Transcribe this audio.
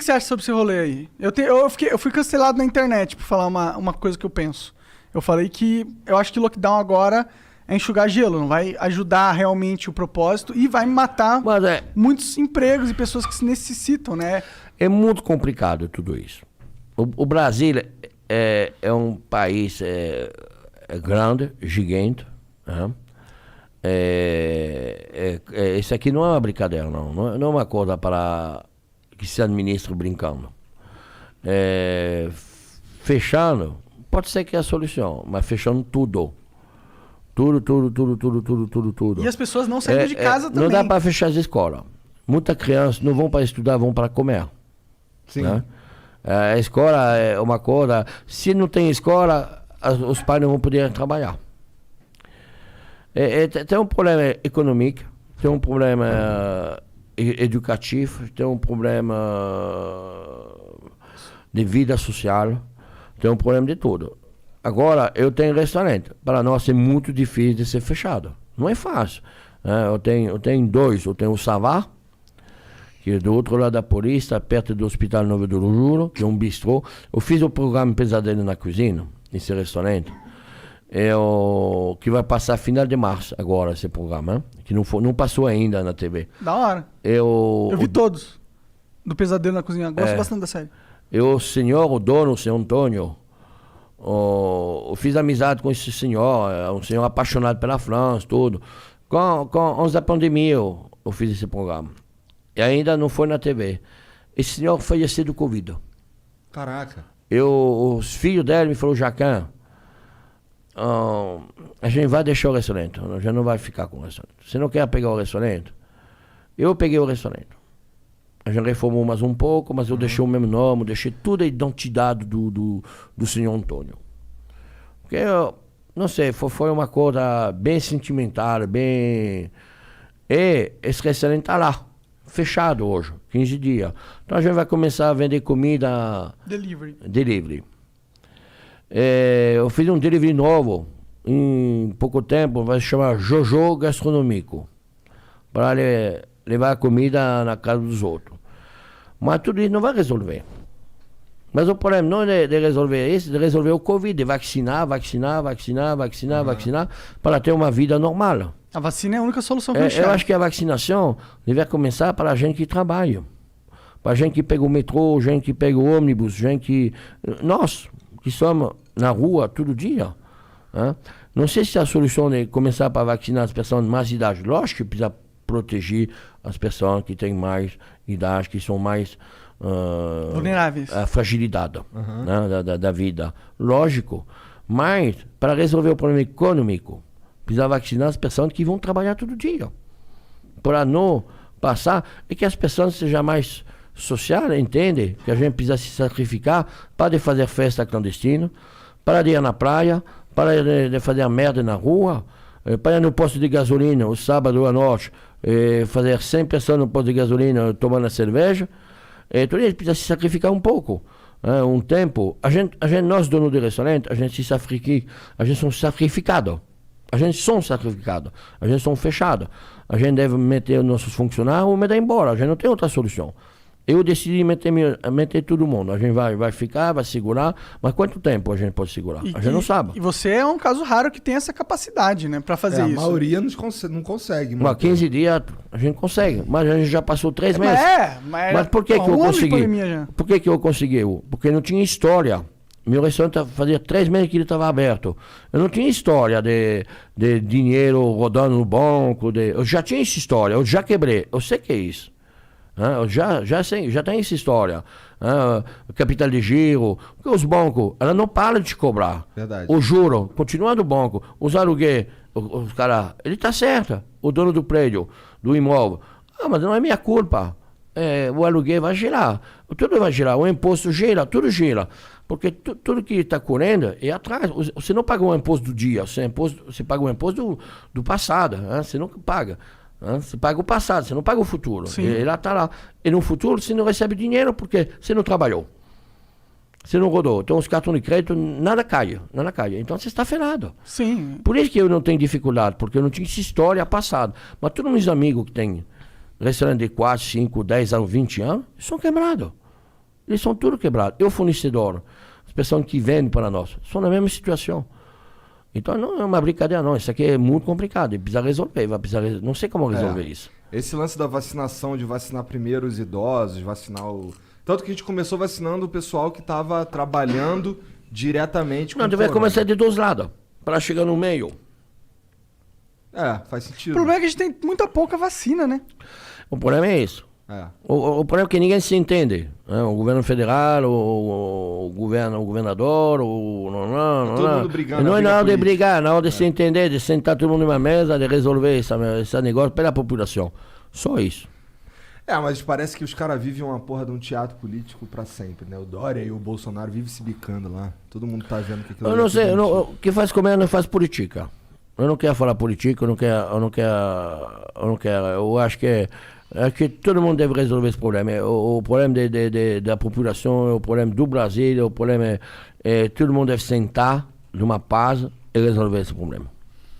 que você acha sobre esse rolê aí? Eu fui cancelado na internet por falar uma coisa que eu penso. Eu falei que eu acho que lockdown agora é enxugar gelo, não vai ajudar realmente o propósito e vai matar muitos empregos e pessoas que se necessitam, né? É muito complicado tudo isso. O Brasil é um país grande, gigante. Né? Isso aqui não é uma brincadeira, não é uma coisa para que se administra brincando. Fechando, pode ser que é a solução, mas fechando tudo. Tudo. E as pessoas não saindo de casa também. Não dá para fechar as escolas. Muitas crianças não vão para estudar, vão para comer. Sim. Né? A escola é uma coisa... Se não tem escola, os pais não vão poder trabalhar. Tem um problema econômico, tem um problema educativo, tem um problema de vida social, tem um problema de tudo. Agora, eu tenho restaurante. Para nós é muito difícil de ser fechado. Não é fácil. Eu tenho dois. Eu tenho o Savá, que é do outro lado da Paulista, perto do Hospital Novo do Juro, que é um bistrô. Eu fiz o programa Pesadelo na Cozinha, nesse restaurante. Que vai passar final de março agora, esse programa. Que não passou ainda na TV. Da hora. Eu vi todos. Do Pesadelo na Cozinha. Gosto bastante da série. O dono, o senhor Antônio... eu fiz amizade com esse senhor, um senhor apaixonado pela França, tudo. Antes da pandemia eu fiz esse programa. E ainda não foi na TV. Esse senhor faleceu do Covid. Caraca. Os filhos dele me falaram, Jacan, a gente vai deixar o restaurante, a gente não vai ficar com o restaurante. Você não quer pegar o restaurante? Eu peguei o restaurante. A gente reformou mais um pouco, mas eu deixei o mesmo nome, deixei toda a identidade do senhor Antônio. Porque, não sei, foi uma coisa bem sentimental, bem... E esse restaurante está lá, fechado hoje, 15 dias. Então a gente vai começar a vender comida... Delivery. Eu fiz um delivery novo, em pouco tempo, vai se chamar Jojo Gastronômico, para levar a comida na casa dos outros. Mas tudo isso não vai resolver. Mas o problema não é de resolver isso, de resolver o Covid, de vacinar, para ter uma vida normal. A vacina é a única solução que eu Eu acho que a vacinação deve começar para a gente que trabalha. Para a gente que pega o metrô, gente que pega o ônibus, gente que... Nós, que somos na rua todo dia. Né? Não sei se a solução é começar para vacinar as pessoas de mais idade. Lógico que precisa proteger as pessoas que têm mais idade, que são mais vulneráveis à fragilidade né, da vida. Lógico. Mas, para resolver o problema econômico, precisa vacinar as pessoas que vão trabalhar todo dia. Para não passar, e que as pessoas sejam mais sociais, entendem que a gente precisa se sacrificar para de fazer festa clandestina, para de ir na praia, para de fazer a merda na rua, para ir no posto de gasolina, o sábado à noite, fazer 100 pessoas no posto de gasolina tomando a cerveja. Então a gente precisa se sacrificar um pouco. Um tempo, nós donos de restaurante, a gente somos sacrificados. A gente somos fechados. A gente deve meter os nossos funcionários ou mandar embora. A gente não tem outra solução. Eu decidi meter todo mundo. A gente vai ficar, vai segurar, mas quanto tempo a gente pode segurar? A gente não sabe. E você é um caso raro que tem essa capacidade, né, para fazer isso. A maioria não consegue. Mas 15 dias a gente consegue, mas a gente já passou 3 meses. Mas por que eu consegui? Por que eu consegui? Porque não tinha história. Meu restaurante fazia 3 meses que ele estava aberto. Eu não tinha história de dinheiro rodando no banco. Eu já tinha essa história, eu já quebrei. Eu sei que é isso. Eu já tenho essa história. Capital de giro. Porque os bancos, ela não para de te cobrar. Verdade. O juro, continua do banco. Os aluguéis, os caras, ele está certo. O dono do prédio, do imóvel. Mas não é minha culpa. O aluguel vai girar. Tudo vai girar. O imposto gira, tudo gira. Porque tudo que está correndo é atrás. Você não paga o imposto do dia. Você paga o imposto do passado. Você não paga. Você paga o passado, você não paga o futuro. Ele está lá. E no futuro você não recebe dinheiro porque você não trabalhou. Você não rodou. Então os cartões de crédito, nada cai. Então você está ferrado. Sim. Por isso que eu não tenho dificuldade, porque eu não tinha essa história passada. Mas todos meus amigos que têm restaurante de 4, 5, 10 anos, 20 anos, são quebrados. Eles são tudo quebrados. E o fornecedor, as pessoas que vendem para nós, são na mesma situação. Então não é uma brincadeira, não. Isso aqui é muito complicado. E precisa resolver. Não sei como resolver isso. Esse lance da vacinação, de vacinar primeiro os idosos, vacinar o... Tanto que a gente começou vacinando o pessoal que estava trabalhando diretamente com Não, o deve corona. começar de dois lados, para chegar no meio. Faz O sentido. problema é que a gente tem muita pouca vacina, né? O problema é isso. O problema é que ninguém se entende. Né? O governo federal, o governador, todo mundo brigando, não é briga na hora de política. brigar, na hora de se entender, de sentar todo mundo numa mesa, de resolver esse negócio pela população. Só isso. Mas parece que os caras vivem uma porra de um teatro político pra sempre, né? O Dória e o Bolsonaro vivem se bicando lá. Todo mundo tá vendo que aquilo Eu ali não é sei, tudo mentira. o que faz comer não faz política. Eu não quero falar política, eu acho que todo mundo deve resolver esse problema. O problema da população, o problema do Brasil, o problema todo mundo deve sentar numa paz e resolver esse problema.